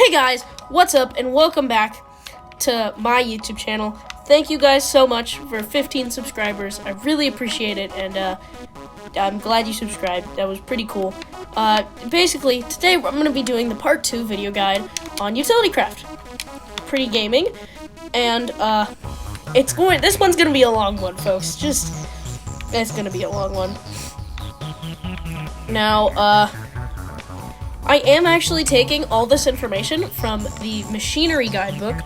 Hey guys, what's up and welcome back to my YouTube channel. Thank you guys so much for 15 subscribers. I really appreciate it, and I'm glad you subscribed. That was pretty cool. Basically, today I'm going to be doing the part 2 video guide on Utilitycraft. Pretty gaming, and this one's going to be a long one, folks. It's going to be a long one. Now, I am actually taking all this information from the machinery guidebook.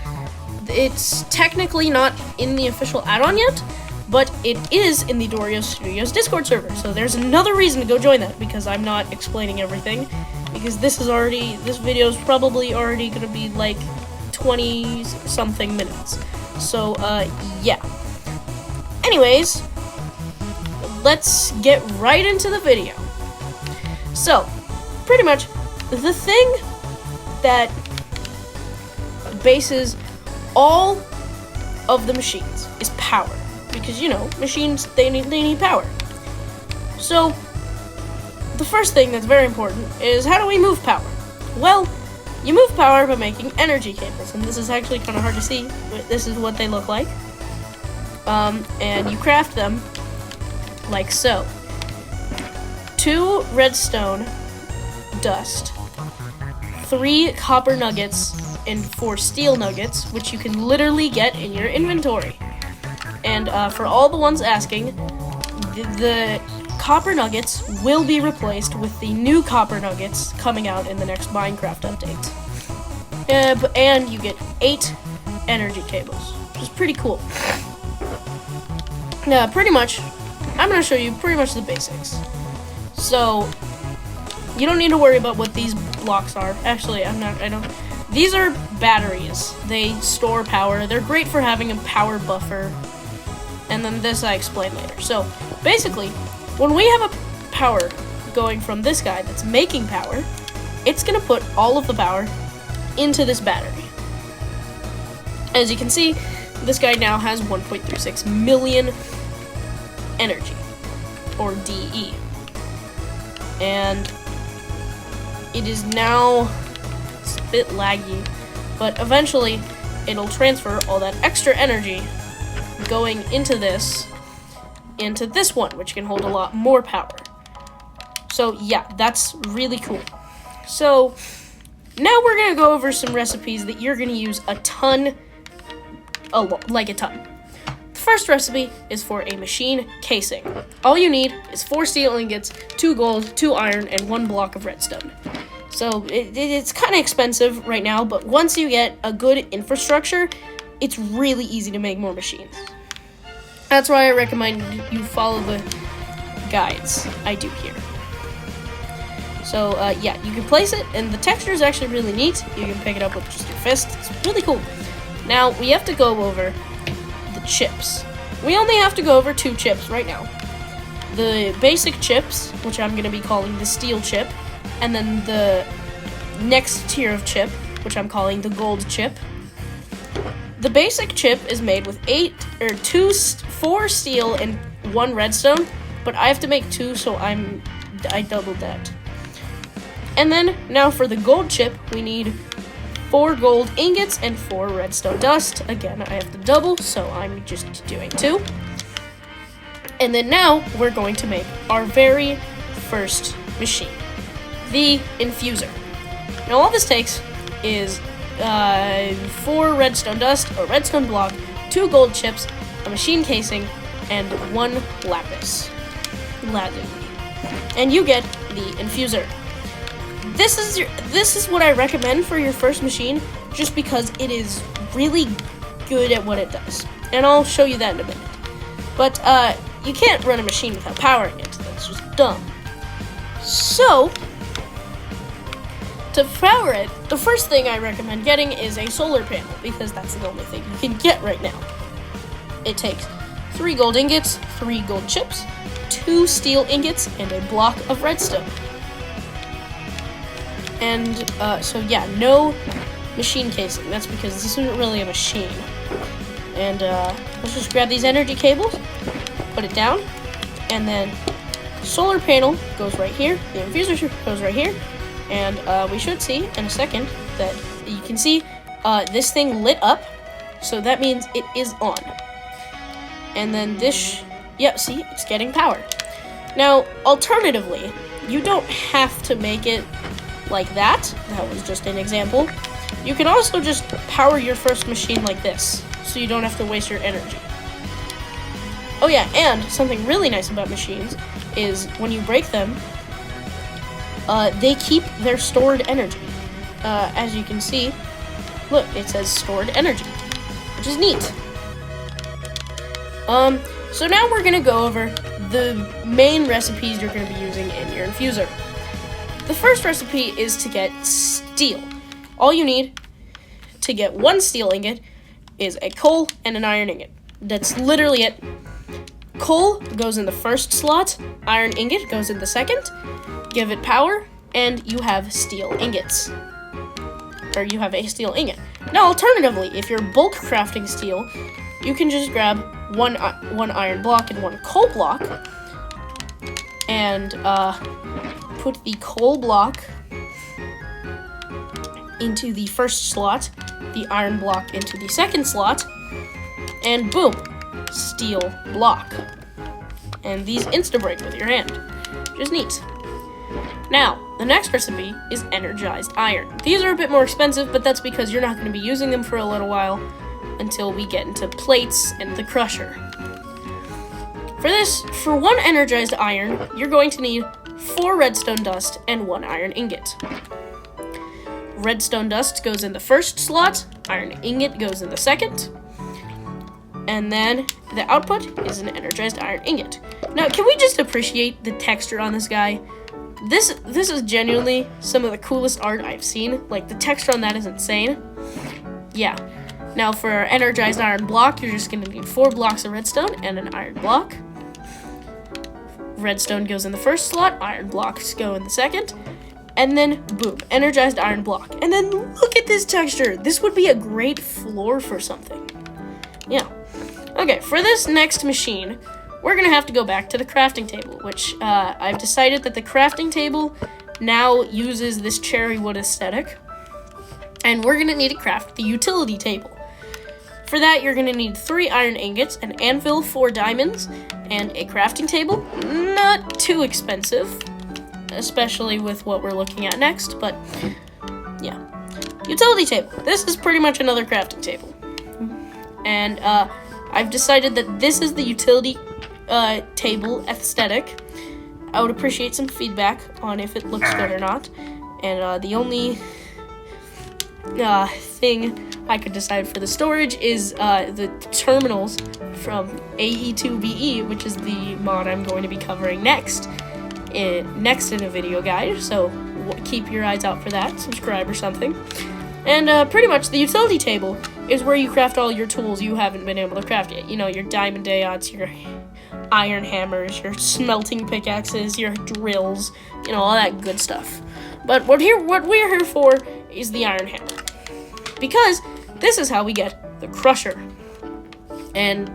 It's technically not in the official add-on yet, but it is in the Dorios Studios Discord server. So there's another reason to go join that, because I'm not explaining everything. Because this video is probably already going to be like 20-something minutes. So, yeah. Anyways, let's get right into the video. So, pretty much, the thing that bases all of the machines is power, because machines they need power. So the first thing that's very important is, how do we move power? Well, you move power by making energy cables, and this is actually kind of hard to see, but this is what they look like. And you craft them like so: 2 redstone dust, 3 copper nuggets, and 4 steel nuggets, which you can literally get in your inventory. And for all the ones asking, the copper nuggets will be replaced with the new copper nuggets coming out in the next Minecraft update. And you get 8 energy cables, which is pretty cool. Pretty much, I'm going to show you pretty much the basics. So, you don't need to worry about what these blocks are. Actually, I don't. These are batteries. They store power. They're great for having a power buffer. And then this I explain later. So, basically, when we have a power going from this guy that's making power, it's going to put all of the power into this battery. As you can see, this guy now has 1.36 million energy, or DE. And it is now, it's a bit laggy, but eventually it'll transfer all that extra energy going into this one, which can hold a lot more power. So yeah, that's really cool. So now we're gonna go over some recipes that you're gonna use a ton. The first recipe is for a machine casing. All you need is 4 steel ingots, 2 gold, 2 iron, and 1 block of redstone. So it's kind of expensive right now, but once you get a good infrastructure, it's really easy to make more machines. That's why I recommend you follow the guides I do here. So yeah, you can place it, and the texture is actually really neat. You can pick it up with just your fist. It's really cool. Now we have to go over the chips. We only have to go over 2 chips right now. The basic chips, which I'm going to be calling the steel chip, and then the next tier of chip, which I'm calling the gold chip. The basic chip is made with 4 steel and 1 redstone, but I have to make 2, so I doubled that. And then now for the gold chip, we need 4 gold ingots and 4 redstone dust. Again, I have to double, so I'm just doing 2. And then now we're going to make our very first machine, the infuser. Now all this takes is 4 redstone dust, a redstone block, 2 gold chips, a machine casing, and 1 lapis lazuli. And you get the infuser. This is what I recommend for your first machine, just because it is really good at what it does. And I'll show you that in a minute. But you can't run a machine without powering it. That's just dumb. So, to power it, the first thing I recommend getting is a solar panel, because that's the only thing you can get right now. It takes 3 gold ingots, 3 gold chips, 2 steel ingots, and a block of redstone. And so yeah, no machine casing. That's because this isn't really a machine. And let's just grab these energy cables, put it down, and then solar panel goes right here, the infuser goes right here, And we should see in a second that you can see this thing lit up, so that means it is on. And then this, yep, see, it's getting power. Now, alternatively, you don't have to make it like that. That was just an example. You can also just power your first machine like this, so you don't have to waste your energy. Oh yeah, and something really nice about machines is when you break them, they keep their stored energy. As you can see, look, it says stored energy, which is neat. So now we're gonna go over the main recipes you're gonna be using in your infuser. The first recipe is to get steel. All you need to get one steel ingot is a coal and an iron ingot. That's literally it. Coal goes in the first slot, iron ingot goes in the second, give it power, and you have steel ingots. Or you have a steel ingot. Now, alternatively, if you're bulk crafting steel, you can just grab one iron block and one coal block, and put the coal block into the first slot, the iron block into the second slot, and boom, steel block. And these insta-break with your hand, which is neat. Now, the next recipe is energized iron. These are a bit more expensive, but that's because you're not going to be using them for a little while until we get into plates and the crusher. For this, for one energized iron, you're going to need 4 redstone dust and 1 iron ingot. Redstone dust goes in the first slot, iron ingot goes in the second, and then the output is an energized iron ingot. Now, can we just appreciate the texture on this guy? This is genuinely some of the coolest art I've seen. Like, the texture on that is insane. Yeah. Now, for our energized iron block, you're just going to need 4 blocks of redstone and an iron block. Redstone goes in the first slot, iron blocks go in the second, and then boom, energized iron block. And then look at this texture. This would be a great floor for something. Yeah. Okay, for this next machine, we're gonna have to go back to the crafting table, which I've decided that the crafting table now uses this cherry wood aesthetic, and we're gonna need to craft the utility table. For that, you're gonna need 3 iron ingots, an anvil, 4 diamonds, and a crafting table. Not too expensive, especially with what we're looking at next, but yeah. Utility table. This is pretty much another crafting table. And I've decided that this is the utility table aesthetic. I would appreciate some feedback on if it looks good or not. And the only thing I could decide for the storage is the terminals from AE2BE, which is the mod I'm going to be covering next in a video guide. So keep your eyes out for that. Subscribe or something. And pretty much the utility table is where you craft all your tools you haven't been able to craft yet. You know, your diamond dayots, your iron hammers, your smelting pickaxes, your drills, you know, all that good stuff. But what we're here for is the iron hammer, because this is how we get the crusher. And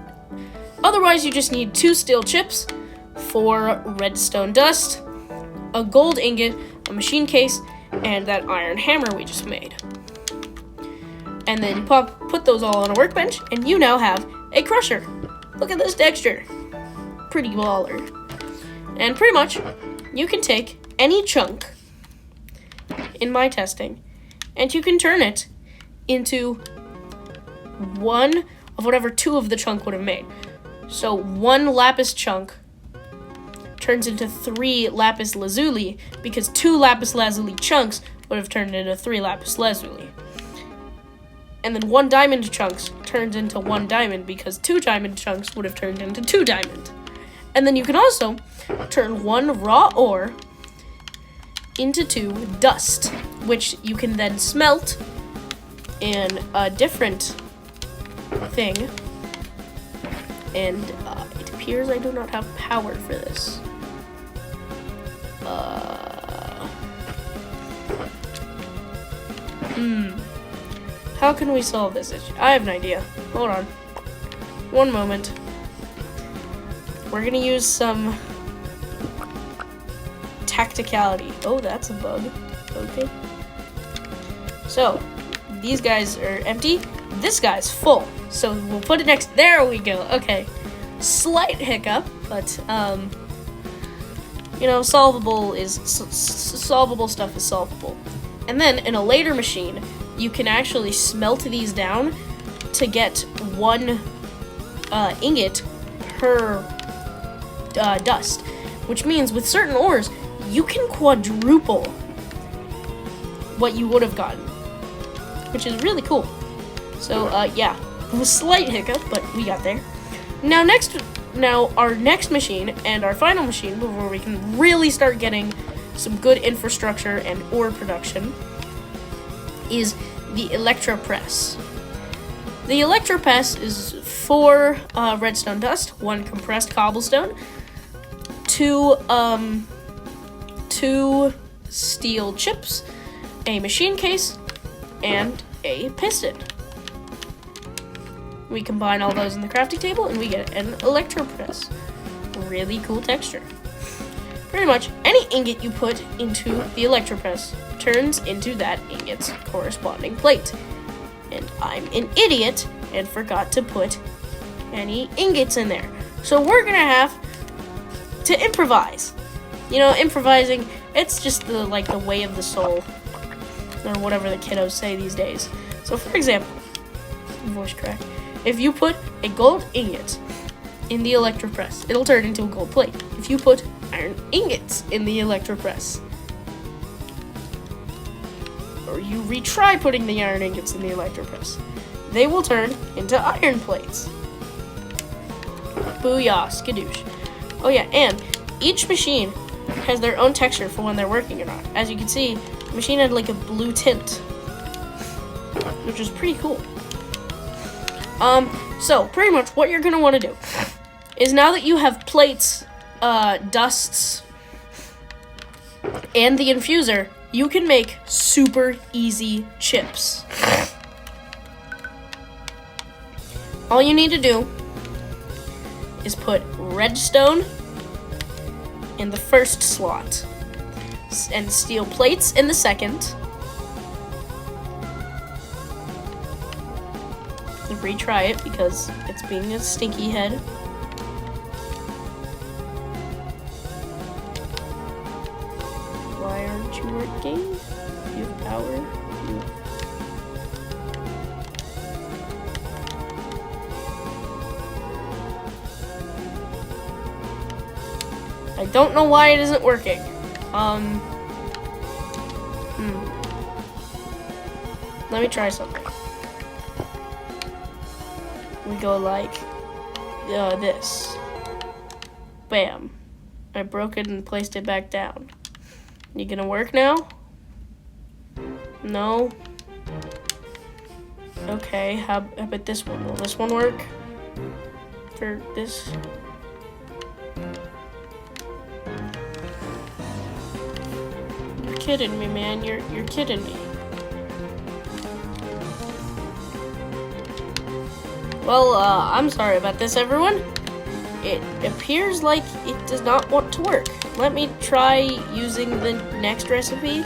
otherwise, you just need 2 steel chips, 4 redstone dust, a gold ingot, a machine case, and that iron hammer we just made. And then you put those all on a workbench, and you now have a crusher. Look at this texture. Pretty baller. And pretty much, you can take any chunk in my testing, and you can turn it into one of whatever 2 of the chunk would have made. So 1 lapis chunk turns into 3 lapis lazuli, because 2 lapis lazuli chunks would have turned into 3 lapis lazuli. And then 1 diamond chunks turns into 1 diamond, because 2 diamond chunks would have turned into 2 diamond. And then you can also turn 1 raw ore into 2 dust, which you can then smelt in a different thing. And it appears I do not have power for this. How can we solve this issue? I have an idea. Hold on. One moment. We're gonna use some tacticality. Oh, that's a bug. Okay. So, these guys are empty. This guy's full. So we'll put it next. There we go. Okay. Slight hiccup, but you know, solvable stuff is solvable. And then in a later machine, you can actually smelt these down to get 1 ingot per dust, which means with certain ores, you can quadruple what you would have gotten, which is really cool. So yeah, a slight hiccup, but we got there. Now our next machine and our final machine, before we can really start getting some good infrastructure and ore production, is the electropress. The electropress is 4 redstone dust, 1 compressed cobblestone, 2 steel chips, a machine case, and a piston. We combine all those in the crafting table and we get an electropress. Really cool texture. Pretty much any ingot you put into the electropress turns into that ingot's corresponding plate. And I'm an idiot and forgot to put any ingots in there. So we're gonna have to improvise. You know, improvising, it's just the way of the soul, or whatever the kiddos say these days. So for example, voice crack, if you put a gold ingot in the electropress, it'll turn into a gold plate. If you put iron ingots in the electropress, or you retry putting the iron ingots in the electropress, they will turn into iron plates. Booyah, skadoosh. Oh yeah, and each machine has their own texture for when they're working or not. As you can see, the machine had like a blue tint, which is pretty cool. So pretty much what you're gonna want to do is, now that you have plates, dusts, and the infuser, you can make super easy chips. All you need to do is put redstone in the first slot and steel plates in the second. Retry it because it's being a stinky head. Why aren't you working? You have power. I don't know why it isn't working. Let me try something. We go like this. Bam. I broke it and placed it back down. You gonna work now? No? Okay, how about this one? Will this one work? For this? You're kidding me, man. You're kidding me. Well, I'm sorry about this, everyone. It appears like it does not want to work. Let me try using the next recipe.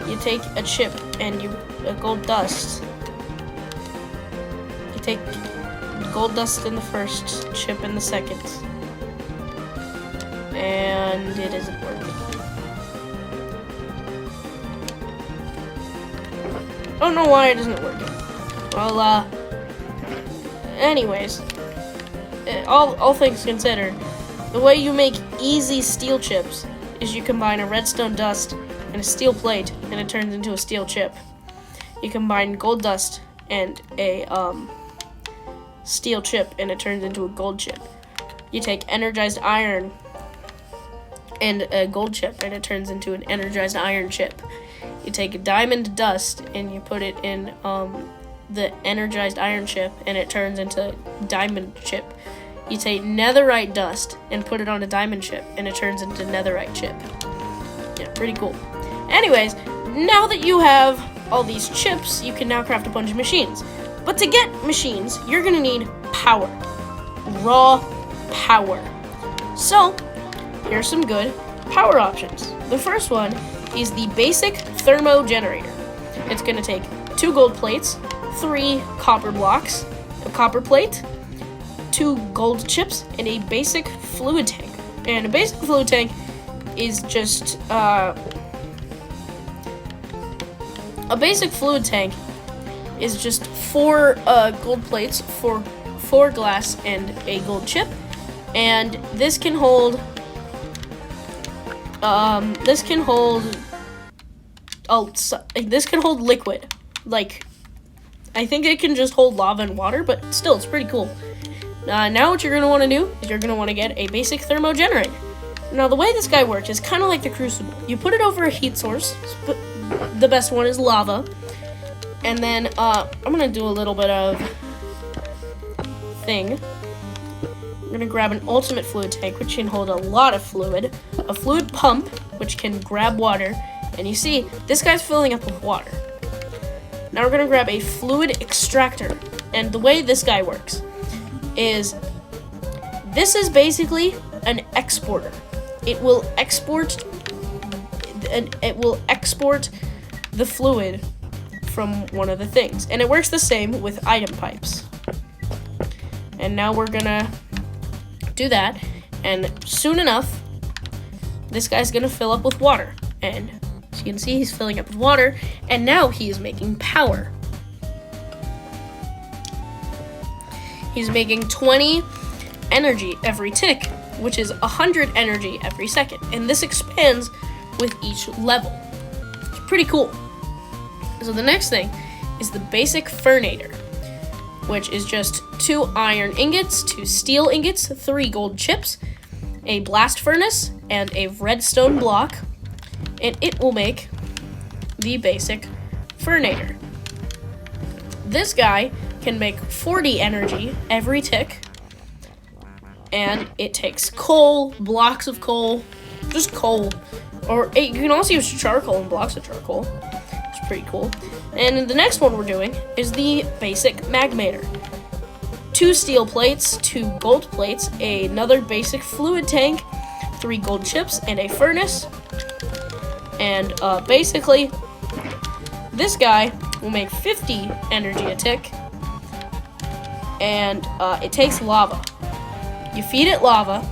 You take a chip and a gold dust. You take gold dust in the first, chip in the second. And it isn't working. I don't know why it isn't working. Well, anyways, all things considered, the way you make easy steel chips is you combine a redstone dust and a steel plate, and it turns into a steel chip. You combine gold dust and a steel chip, and it turns into a gold chip. You take energized iron and a gold chip, and it turns into an energized iron chip. You take a diamond dust and you put it in the energized iron chip, and it turns into diamond chip. You take netherite dust and put it on a diamond chip, and it turns into netherite chip. Yeah, pretty cool. Anyways, now that you have all these chips, you can now craft a bunch of machines. But to get machines, you're gonna need power. Raw power. So, here's some good power options. The first one is the basic thermo generator. It's going to take 2 gold plates, 3 copper blocks, a copper plate, 2 gold chips, and a basic fluid tank. And a basic fluid tank is just a basic fluid tank is just 4 gold plates, 4 glass, and a gold chip, and this can hold liquid. Like, I think it can just hold lava and water, but still, it's pretty cool. Now what you're going to want to do is you're going to want to get a basic thermo generator. Now, the way this guy works is kind of like the Crucible. You put it over a heat source. The best one is lava. And then I'm going to do a little bit of thing. I'm going to grab an ultimate fluid tank, which can hold a lot of fluid. A fluid pump, which can grab water. And you see, this guy's filling up with water. Now we're going to grab a fluid extractor. And the way this guy works is this is basically an exporter. It will export the fluid from one of the things. And it works the same with item pipes. And now we're gonna do that, and soon enough this guy's gonna fill up with water. And as you can see, he's filling up with water, and now he is making power. He's making 20 energy every tick, which is 100 energy every second, and this expands with each level. It's pretty cool. So the next thing is the basic furnator, which is just 2 iron ingots, 2 steel ingots, 3 gold chips, a blast furnace, and a redstone block, and it will make the basic furnator. This guy can make 40 energy every tick, and it takes coal, blocks of coal, just coal, or you can also use charcoal and blocks of charcoal. It's pretty cool. And the next one we're doing is the basic magmator. 2 steel plates, 2 gold plates, another basic fluid tank, 3 gold chips, and a furnace. And basically, this guy will make 50 energy a tick, and it takes lava. You feed it lava,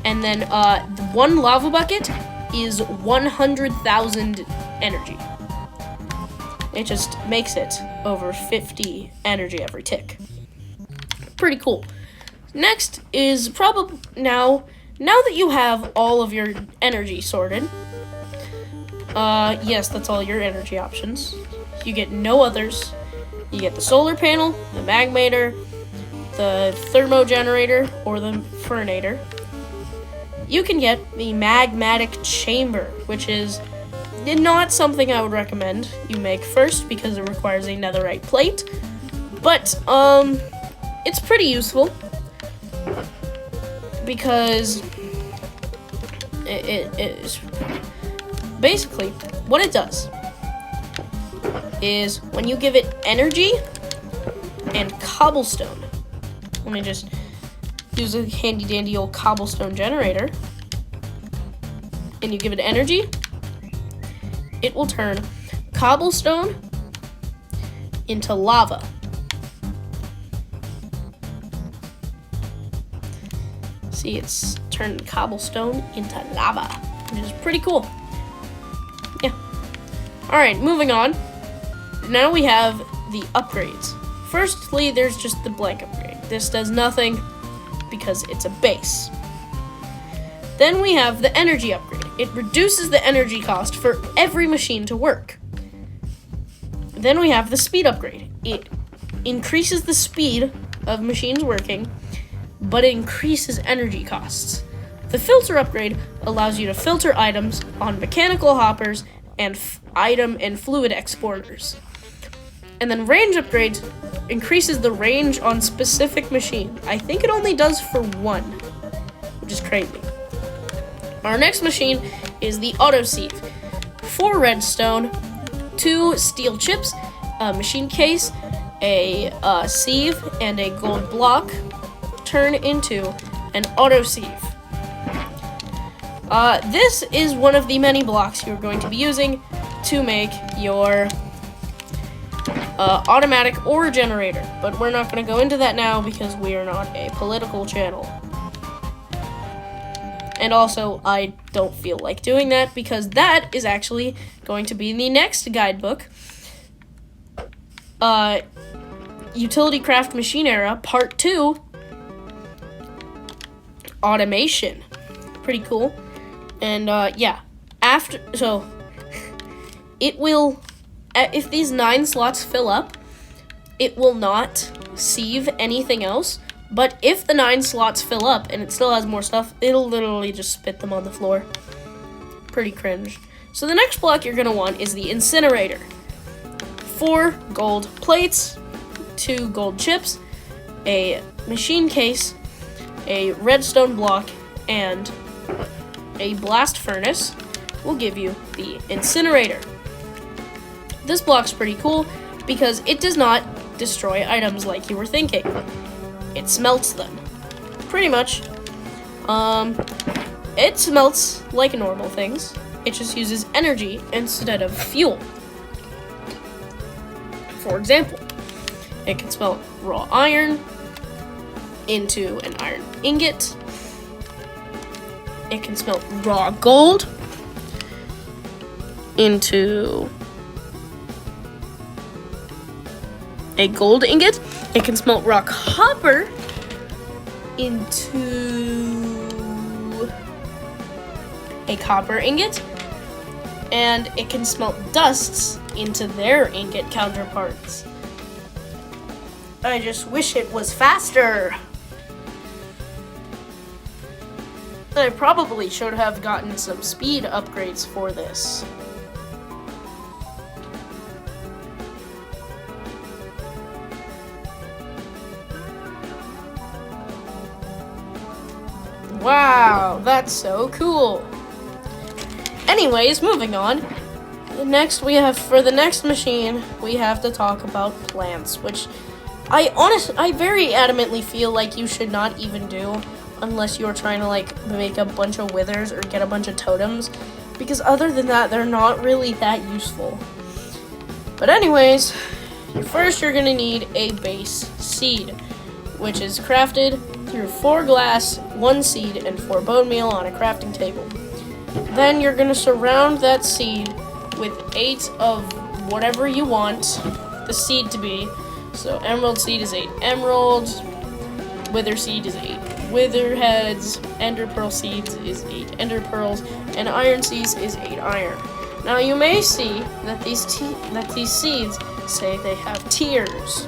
and then the 1 lava bucket is 100,000 energy. It just makes it over 50 energy every tick. Pretty cool. Next is probably now that you have all of your energy sorted. Yes, that's all your energy options. You get no others. You get the solar panel, the magmator, the thermo generator, or the furnator. You can get the magmatic chamber, which is not something I would recommend you make first because it requires a netherite plate, but it's pretty useful because it is basically what it does is when you give it energy and cobblestone. Let me just use a handy dandy old cobblestone generator, and you give it energy, it will turn cobblestone into lava. See, it's turned cobblestone into lava, which is pretty cool. Yeah. Alright, moving on. Now we have the upgrades. Firstly, there's just the blank upgrade. This does nothing because it's a base. Then we have the energy upgrade. It reduces the energy cost for every machine to work. Then we have the speed upgrade. It increases the speed of machines working, but it increases energy costs. The filter upgrade allows you to filter items on mechanical hoppers and item and fluid exporters. And then range upgrade increases the range on specific machine. I think it only does for 1, which is crazy. Our next machine is the auto sieve. 4 redstone, 2 steel chips, a machine case, a sieve, and a gold block turn into an auto sieve. This is one of the many blocks you're going to be using to make your automatic ore generator, but we're not going to go into that now because we are not a political channel. And also, I don't feel like doing that because that is actually going to be in the next guidebook. Utilitycraft Machine Era Part 2, Automation. Pretty cool. And yeah, it will, if these 9 slots fill up, it will not sieve anything else. But if the 9 slots fill up and it still has more stuff, it'll literally just spit them on the floor. Pretty cringe. So the next block you're gonna want is the incinerator. 4 gold plates, 2 gold chips, a machine case, a redstone block, and a blast furnace will give you the incinerator. This block's pretty cool because it does not destroy items like you were thinking. It smelts them. Pretty much. It smelts like normal things. It just uses energy instead of fuel. For example, it can smelt raw iron into an iron ingot. It can smelt raw gold into a gold ingot. It can smelt raw copper into a copper ingot. And it can smelt dusts into their ingot counterparts. I just wish it was faster. I probably should have gotten some speed upgrades for this. Wow, that's so cool. Anyways, moving on. Next, for the next machine, we have to talk about plants, which I very adamantly feel like you should not even do unless you're trying to like make a bunch of withers or get a bunch of totems, because other than that, they're not really that useful. But anyways, first you're gonna need a base seed, which is crafted through 4 glass, 1 seed, and 4 bone meal on a crafting table. Then you're gonna surround that seed with 8 of whatever you want the seed to be. So emerald seed is 8 emeralds, wither seed is 8 wither heads, ender pearl seeds is 8 ender pearls, and iron seeds is 8 iron. Now you may see that these seeds say they have tiers.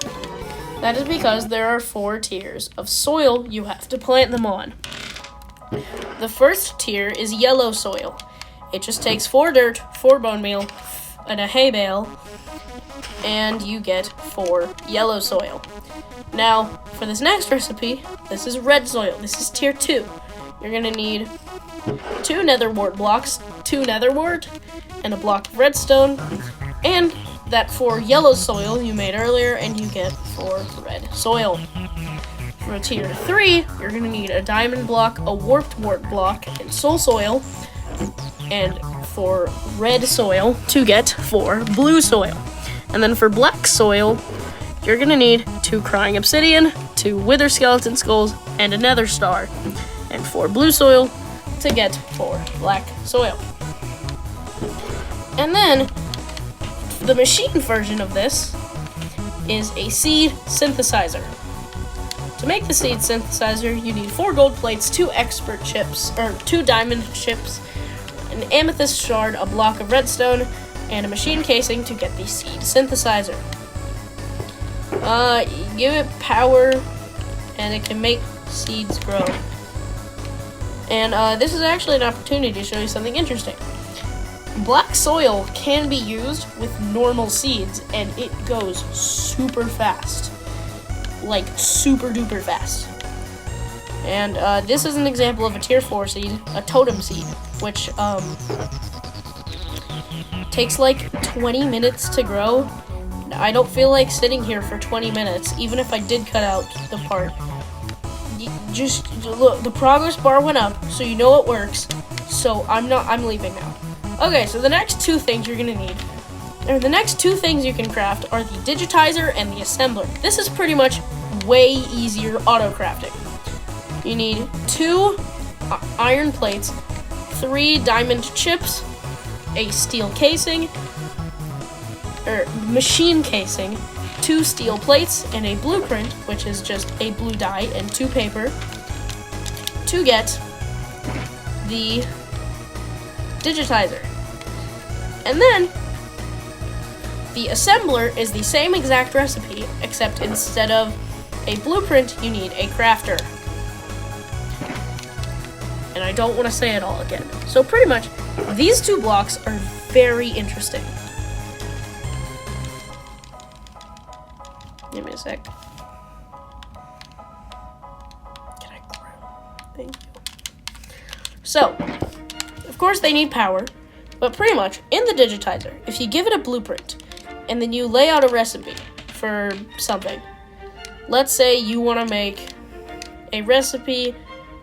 That is because there are 4 tiers of soil you have to plant them on. The first tier is yellow soil. It just takes 4 dirt, 4 bone meal, and a hay bale, and you get 4 yellow soil. Now, for this next recipe, this is red soil. This is tier 2. You're gonna need 2 nether wart blocks, 2 nether wart, and a block of redstone, and that 4 yellow soil you made earlier, and you get 4 red soil. For tier 3, you're gonna need a diamond block, a warped wart block, and soul soil, and for red soil to get 4 blue soil. And then for black soil, you're gonna need 2 crying obsidian, 2 wither skeleton skulls, and a nether star. And 4 blue soil to get 4 black soil. And then, the machine version of this is a seed synthesizer. To make the seed synthesizer, you need 4 gold plates, 2 expert chips, or 2 diamond chips, an amethyst shard, a block of redstone, and a machine casing to get the seed synthesizer. Give it power, and it can make seeds grow. And this is actually an opportunity to show you something interesting. Black soil can be used with normal seeds, and it goes super fast. Like, super duper fast. And this is an example of a tier 4 seed, a totem seed, which takes like 20 minutes to grow. I don't feel like sitting here for 20 minutes, even if I did cut out the part. Just look, the progress bar went up, so you know it works. so I'm leaving now. Okay, so the next two things you're gonna need, or the next two things you can craft are the digitizer and the assembler. This is pretty much way easier auto crafting. You need 2 iron plates, 3 diamond chips, a steel casing, or machine casing, 2 steel plates, and a blueprint, which is just a blue dye, and 2 paper, to get the digitizer. And then the assembler is the same exact recipe, except instead of a blueprint, you need a crafter. And I don't want to say it all again. So pretty much, these 2 blocks are very interesting. Give me a sec. Can I grab? Thank you. So, of course they need power, but pretty much, in the digitizer, if you give it a blueprint, and then you lay out a recipe for something. Let's say you want to make a recipe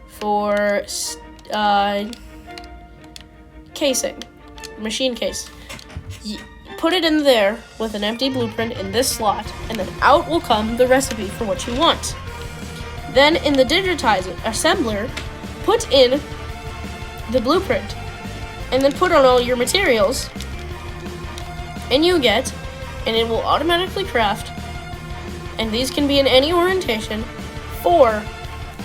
for casing, machine case. Put it in there with an empty blueprint in this slot, and then out will come the recipe for what you want. Then in the digitizer assembler, put in the blueprint, and then put on all your materials, and it will automatically craft, and these can be in any orientation, for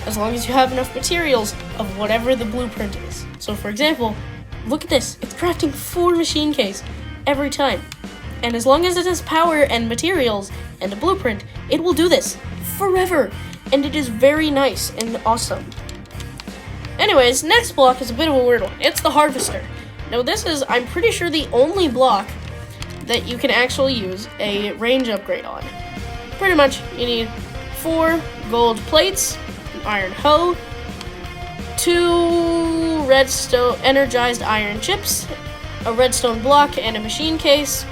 as long as you have enough materials of whatever the blueprint is. So for example, look at this, it's crafting 4 machine case every time. And as long as it has power and materials and a blueprint, it will do this forever. And it is very nice and awesome. Anyways, next block is a bit of a weird one. It's the harvester. Now this is, I'm pretty sure, the only block that you can actually use a range upgrade on. Pretty much, you need 4 gold plates, an iron hoe, 2 redstone energized iron chips, a redstone block, and a machine case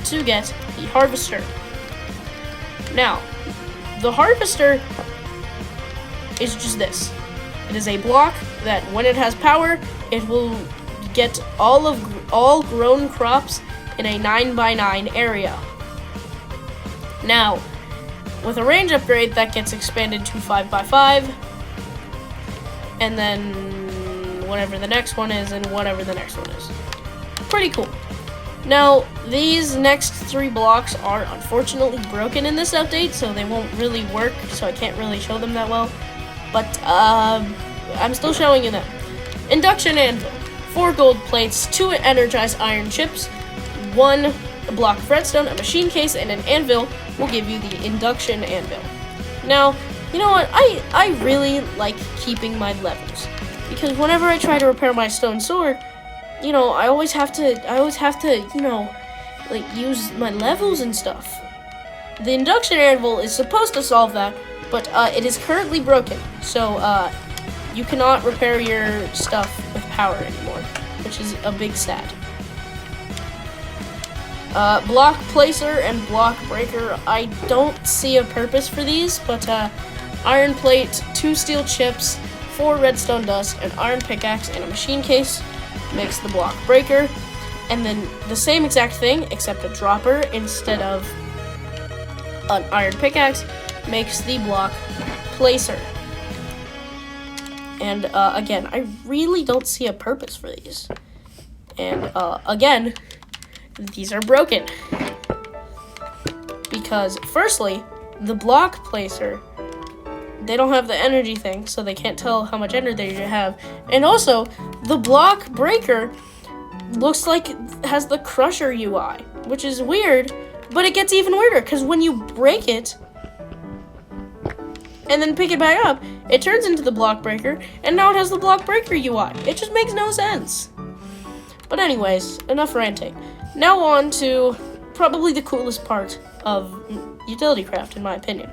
to get the harvester. Now, the harvester is just this. It is a block that when it has power, it will get all grown crops in a 9x9 area. Now, with a range upgrade, that gets expanded to 5x5, and then whatever the next one is, and whatever the next one is. Pretty cool. Now, these next 3 blocks are unfortunately broken in this update, so they won't really work, so I can't really show them that well. But, I'm still showing you them. Induction anvil. 4 gold plates, 2 energized iron chips, 1 block of redstone, a machine case, and an anvil will give you the induction anvil. Now, you know what? I really like keeping my levels, because whenever I try to repair my stone sword, you know, I always have to, you know, like, use my levels and stuff. The induction anvil is supposed to solve that, but it is currently broken, so you cannot repair your stuff with power anymore, which is a big sad. Block placer and block breaker, I don't see a purpose for these, but iron plate, 2 steel chips, 4 redstone dust, an iron pickaxe, and a machine case makes the block breaker. And then the same exact thing, except a dropper instead of an iron pickaxe, makes the block placer. And again, I really don't see a purpose for these. And again, these are broken. Because firstly, the block placer, they don't have the energy thing, so they can't tell how much energy you have. And also, the block breaker looks like it has the crusher UI, which is weird, but it gets even weirder, because when you break it and then pick it back up, it turns into the block breaker, and now it has the block breaker UI. It just makes no sense. But anyways, enough ranting. Now on to probably the coolest part of Utilitycraft, in my opinion.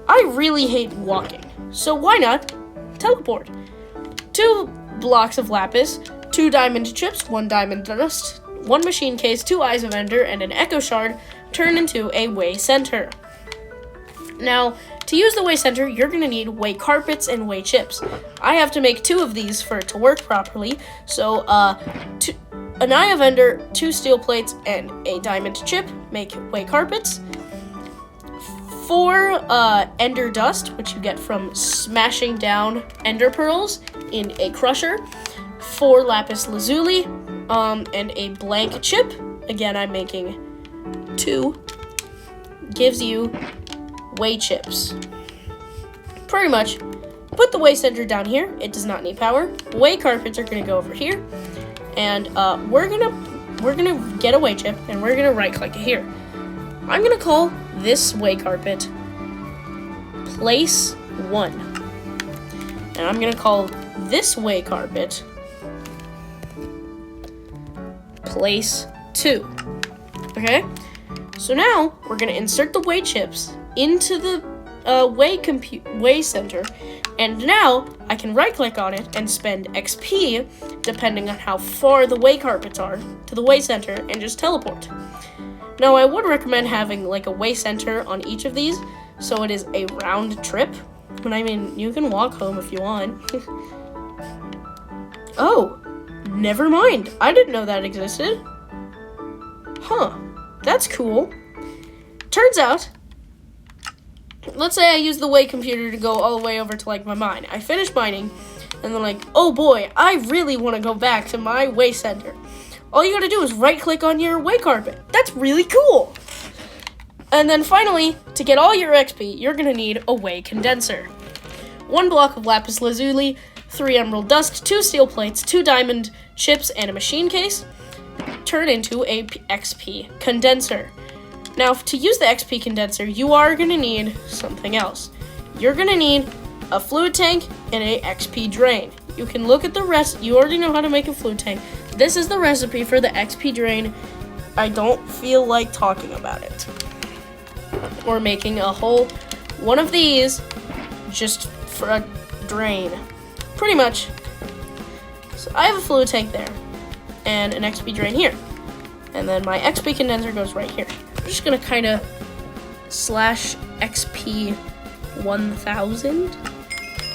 I really hate walking, so why not teleport? 2 blocks of lapis, 2 diamond chips, 1 diamond dust, 1 machine case, 2 eyes of ender, and an echo shard turn into a way center. Now, to use the whey center, you're going to need whey carpets and whey chips. I have to make 2 of these for it to work properly. So, an eye of ender, 2 steel plates, and a diamond chip make whey carpets. 4 ender dust, which you get from smashing down ender pearls in a crusher. 4 lapis lazuli, and a blank chip. Again, I'm making 2. Gives you whey chips. Pretty much, put the whey center down here. It does not need power. Whey carpets are gonna go over here, and we're gonna get a whey chip, and we're gonna right click it here. I'm gonna call this whey carpet place 1, and I'm gonna call this whey carpet place 2. Okay. So now we're gonna insert the whey chips into the whey center, and now I can right click on it and spend XP depending on how far the whey carpets are to the whey center and just teleport. Now I would recommend having like a whey center on each of these so it is a round trip, but I mean you can walk home if you want. Oh, never mind. I didn't know that existed. Huh. That's cool. Turns out, let's say I use the whey computer to go all the way over to like my mine. I finish mining, and then like, oh boy, I really want to go back to my whey center. All you gotta do is right click on your whey carpet. That's really cool. And then finally, to get all your XP, you're gonna need a whey condenser. 1 block of lapis lazuli, 3 emerald dust, 2 steel plates, 2 diamond chips, and a machine case. Turn into a XP condenser. Now, to use the XP condenser, you are going to need something else. You're going to need a fluid tank and a XP drain. You can look at the rest. You already know how to make a fluid tank. This is the recipe for the XP drain. I don't feel like talking about it. Or making a whole one of these just for a drain. Pretty much. So I have a fluid tank there. And an XP drain here. And then my XP condenser goes right here. I'm just gonna kind of slash XP 1000.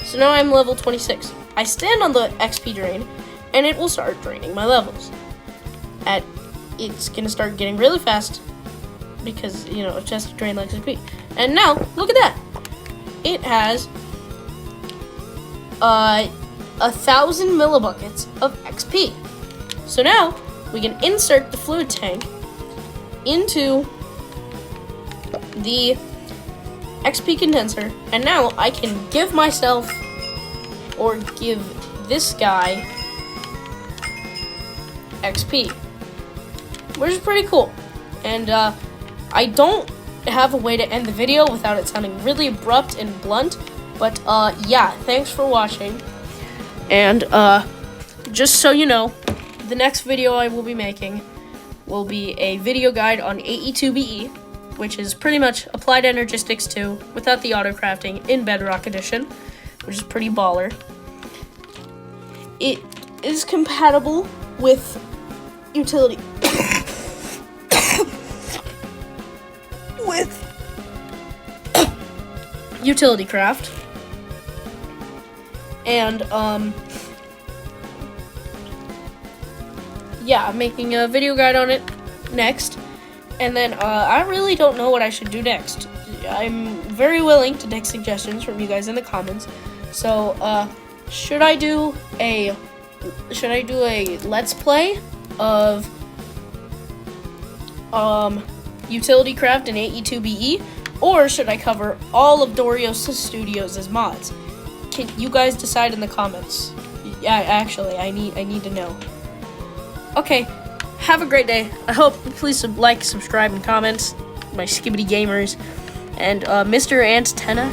So now I'm level 26. I stand on the XP drain, and it will start draining my levels. It's gonna start getting really fast because, you know, it just drain like XP. And now, look at that. It has 1,000 millibuckets of XP. So now, we can insert the fluid tank into the XP condenser, and now I can give myself, or give this guy, XP, which is pretty cool. And I don't have a way to end the video without it sounding really abrupt and blunt, but yeah, thanks for watching, and just so you know, the next video I will be making will be a video guide on AE2BE, which is pretty much Applied Energistics 2 without the auto crafting in Bedrock Edition, which is pretty baller. It is compatible with Utilitycraft, and yeah, I'm making a video guide on it next, and then I really don't know what I should do next. I'm very willing to take suggestions from you guys in the comments. So should I do a let's play of Utilitycraft and AE2BE, or should I cover all of Dorios Studios' mods? Can you guys decide in the comments? Yeah, actually, I need to know. Okay, have a great day. I hope, please like, subscribe, and comment, my skibbity gamers, and Mr. Antenna.